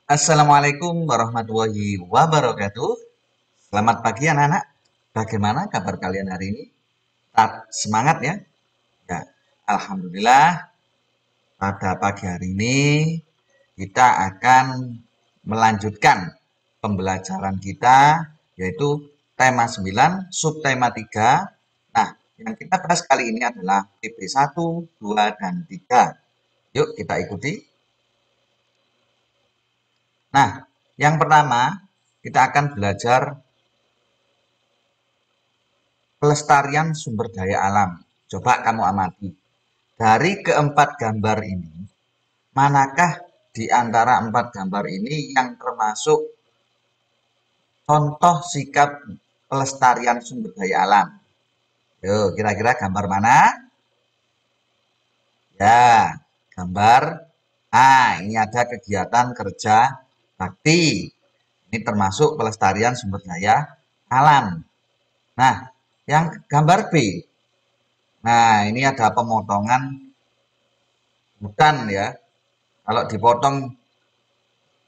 Assalamualaikum warahmatullahi wabarakatuh. Selamat pagi anak-anak. Bagaimana kabar kalian hari ini? Tetap semangat ya. Ya, Alhamdulillah pada pagi hari ini kita akan melanjutkan pembelajaran kita yaitu tema 9, subtema 3. Nah, yang kita bahas kali ini adalah TP 1, 2, dan 3. Yuk kita ikuti. Nah, yang pertama kita akan belajar pelestarian sumber daya alam. Coba kamu amati. Dari keempat gambar ini, manakah di antara empat gambar ini yang termasuk contoh sikap pelestarian sumber daya alam? Yo, kira-kira gambar mana? Ya, gambar ini ada kegiatan kerja bakti. Ini termasuk pelestarian sumber daya alam. Nah, yang gambar B. Nah, ini ada pemotongan hutan ya. Kalau dipotong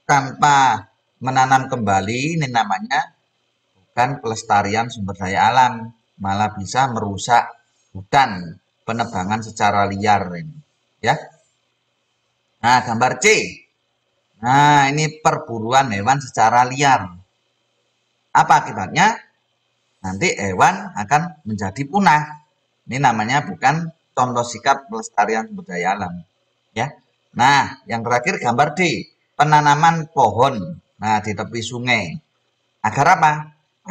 tanpa menanam kembali, ini namanya bukan pelestarian sumber daya alam, malah bisa merusak hutan, penebangan secara liar ini, ya. Nah, gambar C. Nah, ini perburuan hewan secara liar. Apa akibatnya? Nanti hewan akan menjadi punah. Ini namanya bukan contoh sikap pelestarian sumber daya alam, ya. Nah, yang terakhir gambar D, penanaman pohon. Nah, di tepi sungai. Agar apa?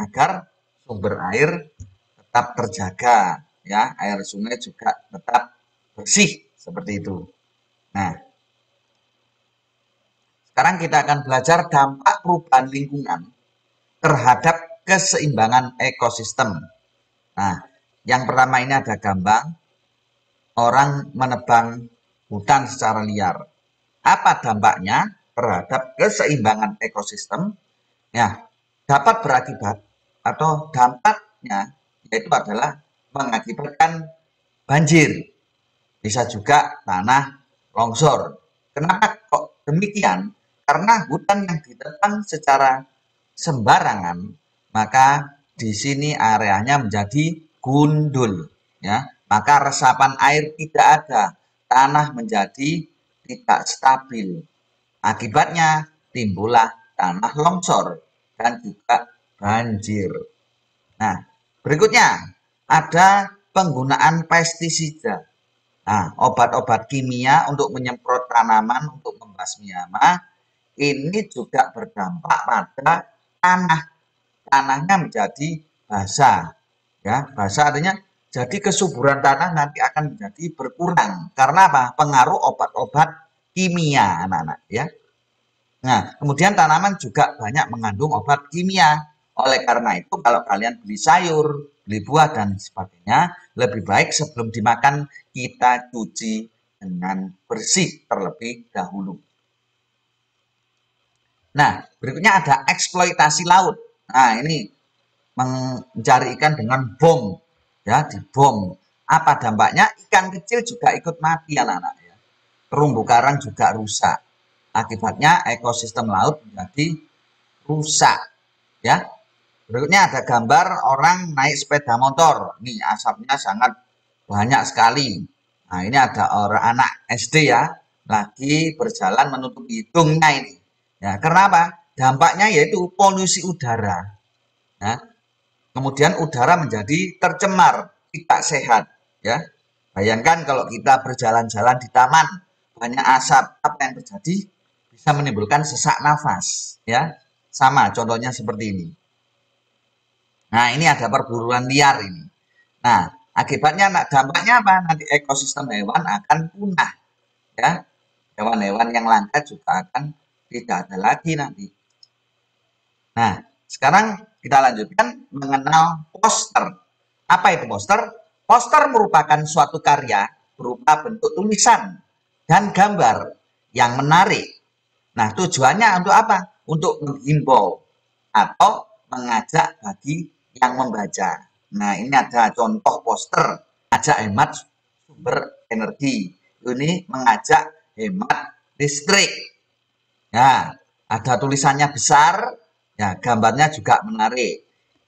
Agar sumber air tetap terjaga, ya. Air sungai juga tetap bersih seperti itu. Nah, sekarang kita akan belajar dampak perubahan lingkungan terhadap keseimbangan ekosistem. Nah, yang pertama ini ada gambar orang menebang hutan secara liar. Apa dampaknya terhadap keseimbangan ekosistem? Ya, dapat berakibat atau dampaknya yaitu adalah mengakibatkan banjir. Bisa juga tanah longsor. Kenapa kok demikian? Karena hutan yang ditebang secara sembarangan, maka di sini areanya menjadi gundul, ya. Maka resapan air tidak ada, tanah menjadi tidak stabil. Akibatnya timbullah tanah longsor dan juga banjir. Nah, berikutnya ada penggunaan pestisida. Nah, obat-obat kimia untuk menyemprot tanaman untuk membasmi hama ini juga berdampak pada tanah. Tanahnya menjadi basah. Ya, basah artinya jadi kesuburan tanah nanti akan menjadi berkurang. Karena apa? Pengaruh obat-obat kimia, anak-anak, ya. Nah, kemudian tanaman juga banyak mengandung obat kimia. Oleh karena itu, kalau kalian beli sayur, beli buah, dan sebagainya, lebih baik sebelum dimakan kita cuci dengan bersih terlebih dahulu. Nah, berikutnya ada eksploitasi laut. Nah, ini mencari ikan dengan bom, ya, dibom. Apa dampaknya? Ikan kecil juga ikut mati, anak-anak, ya. Terumbu karang juga rusak. Akibatnya ekosistem laut menjadi rusak, ya. Berikutnya ada gambar orang naik sepeda motor. Nih asapnya sangat banyak sekali. Nah, ini ada orang anak SD ya, lagi berjalan menutup hidungnya ini. Ya, kenapa? Dampaknya yaitu polusi udara. Ya. Kemudian udara menjadi tercemar, tidak sehat. Ya, bayangkan kalau kita berjalan-jalan di taman, banyak asap, apa yang terjadi? Bisa menimbulkan sesak nafas. Ya, sama contohnya seperti ini. Nah, ini ada perburuan liar ini. Nah, akibatnya dampaknya apa? Nanti ekosistem hewan akan punah, ya. Hewan-hewan yang langka juga akan tidak ada lagi nanti. Nah, sekarang kita lanjutkan mengenal poster. Apa itu poster? Poster merupakan suatu karya berupa bentuk tulisan dan gambar yang menarik. Nah, tujuannya untuk apa? Untuk menghimbau atau mengajak bagi yang membaca. Nah, ini ada contoh poster ajak hemat sumber energi. Ini mengajak hemat listrik. Ya, ada tulisannya besar, ya gambarnya juga menarik.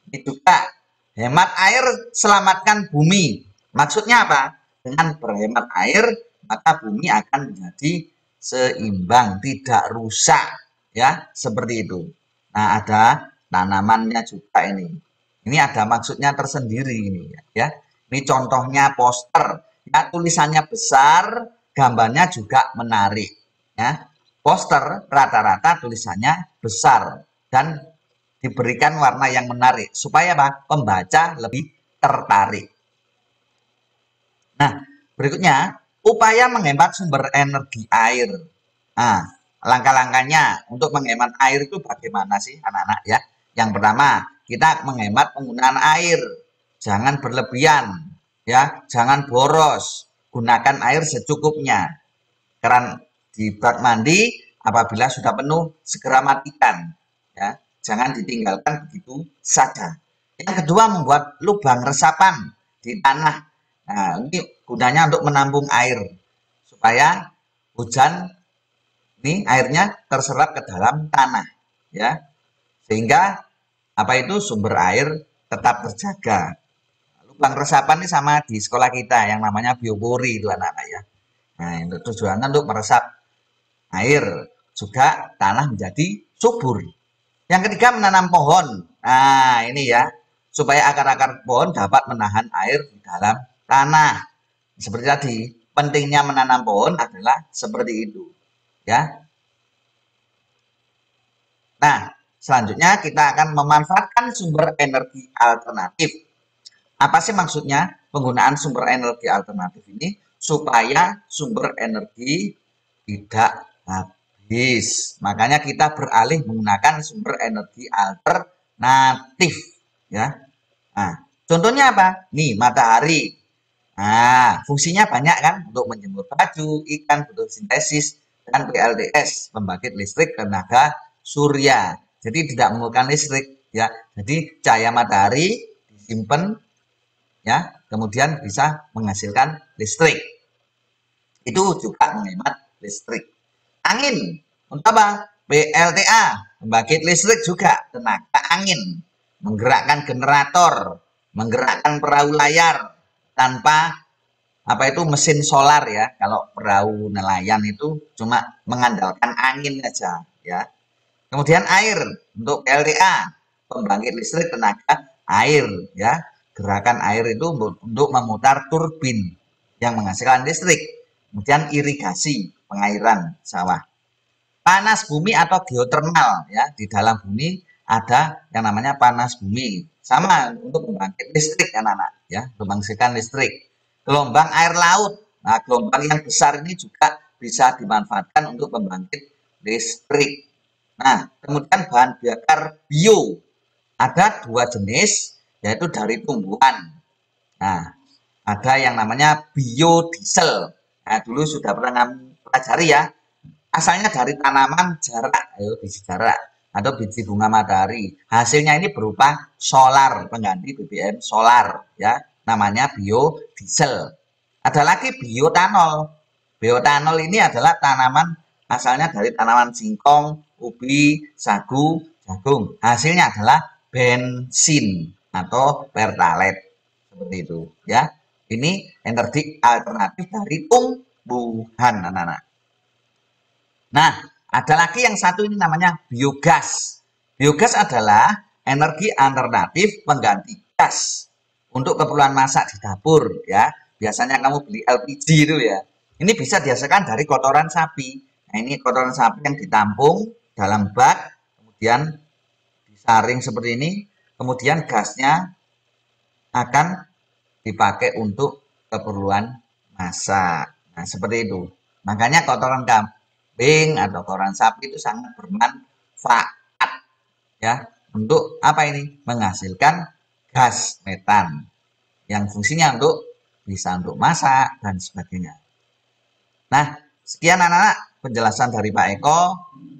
Ini juga hemat air, selamatkan bumi. Maksudnya apa? Dengan berhemat air, maka bumi akan menjadi seimbang, tidak rusak, ya seperti itu. Nah, ada tanamannya juga ini. Ini ada maksudnya tersendiri ini, ya. Ini contohnya poster, ya tulisannya besar, gambarnya juga menarik, ya. Poster rata-rata tulisannya besar dan diberikan warna yang menarik supaya apa? Pembaca lebih tertarik. Nah, berikutnya upaya menghemat sumber energi air. Nah, langkah-langkahnya untuk menghemat air itu bagaimana sih anak-anak ya? Yang pertama, kita menghemat penggunaan air. Jangan berlebihan, ya, jangan boros. Gunakan air secukupnya. Keran di bak mandi apabila sudah penuh segera matikan, ya. Jangan ditinggalkan begitu saja. Yang kedua, membuat lubang resapan di tanah. Nah, ini gunanya untuk menampung air supaya hujan ini airnya terserap ke dalam tanah, ya. Sehingga apa itu sumber air tetap terjaga. Lubang resapan ini sama di sekolah kita yang namanya biopori itu anak-anak ya. Nah, itu tujuannya untuk meresap air juga tanah menjadi subur. Yang ketiga, menanam pohon. Nah, ini ya, supaya akar-akar pohon dapat menahan air di dalam tanah. Seperti tadi, pentingnya menanam pohon adalah seperti itu, ya. Nah, selanjutnya kita akan memanfaatkan sumber energi alternatif. Apa sih maksudnya penggunaan sumber energi alternatif ini? Supaya sumber energi tidak habis. Makanya kita beralih menggunakan sumber energi alternatif, ya. Nah, contohnya apa? Nih, matahari. Nah, fungsinya banyak kan untuk menjemur baju, ikan, fotosintesis, dan PLTS, pembangkit listrik tenaga surya. Jadi tidak memerlukan listrik, ya. Jadi cahaya matahari disimpan, ya, kemudian bisa menghasilkan listrik. Itu juga menghemat listrik. Angin, untuk apa? PLTA, pembangkit listrik juga tenaga angin, menggerakkan generator, menggerakkan perahu layar tanpa apa itu mesin solar ya. Kalau perahu nelayan itu cuma mengandalkan angin aja ya. Kemudian air untuk PLTA, pembangkit listrik tenaga air ya. Gerakan air itu untuk memutar turbin yang menghasilkan listrik. Kemudian irigasi, pengairan sawah. Panas bumi atau geotermal ya, di dalam bumi ada yang namanya panas bumi. Sama untuk membangkit listrik anak-anak ya, menghasilkan listrik. Gelombang air laut. Nah, gelombang yang besar ini juga bisa dimanfaatkan untuk membangkit listrik. Nah, kemudian bahan bakar bio. Ada dua jenis, yaitu dari tumbuhan. Nah, ada yang namanya biodiesel. Nah, dulu sudah pernah pelajari ya. Asalnya dari tanaman jarak, biji jarak atau biji bunga matahari. Hasilnya ini berupa solar, pengganti BBM solar ya. Namanya biodiesel. Ada lagi biotanol. Biotanol ini adalah tanaman asalnya dari tanaman singkong, ubi, sagu, jagung. Hasilnya adalah bensin atau pertalite seperti itu ya. Ini energi alternatif dari tumbuhan anak-anak. Nah, ada lagi yang satu ini namanya biogas. Biogas adalah energi alternatif pengganti gas untuk keperluan masak di dapur ya. Biasanya kamu beli LPG itu ya. Ini bisa dihasilkan dari kotoran sapi. Nah, ini kotoran sapi yang ditampung dalam bak, kemudian disaring seperti ini, kemudian gasnya akan dipakai untuk keperluan masak. Nah, seperti itu. Makanya kotoran kambing atau kotoran sapi itu sangat bermanfaat ya untuk apa ini? Menghasilkan gas metan yang fungsinya untuk bisa untuk masak dan sebagainya. Nah, sekian anak-anak penjelasan dari Pak Eko.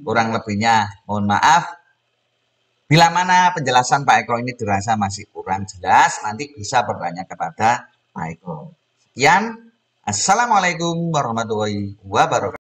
Kurang lebihnya mohon maaf. Bila mana penjelasan Pak Eko ini dirasa masih kurang jelas, nanti bisa bertanya kepada Pak Eko. Sekian, Assalamualaikum warahmatullahi wabarakatuh.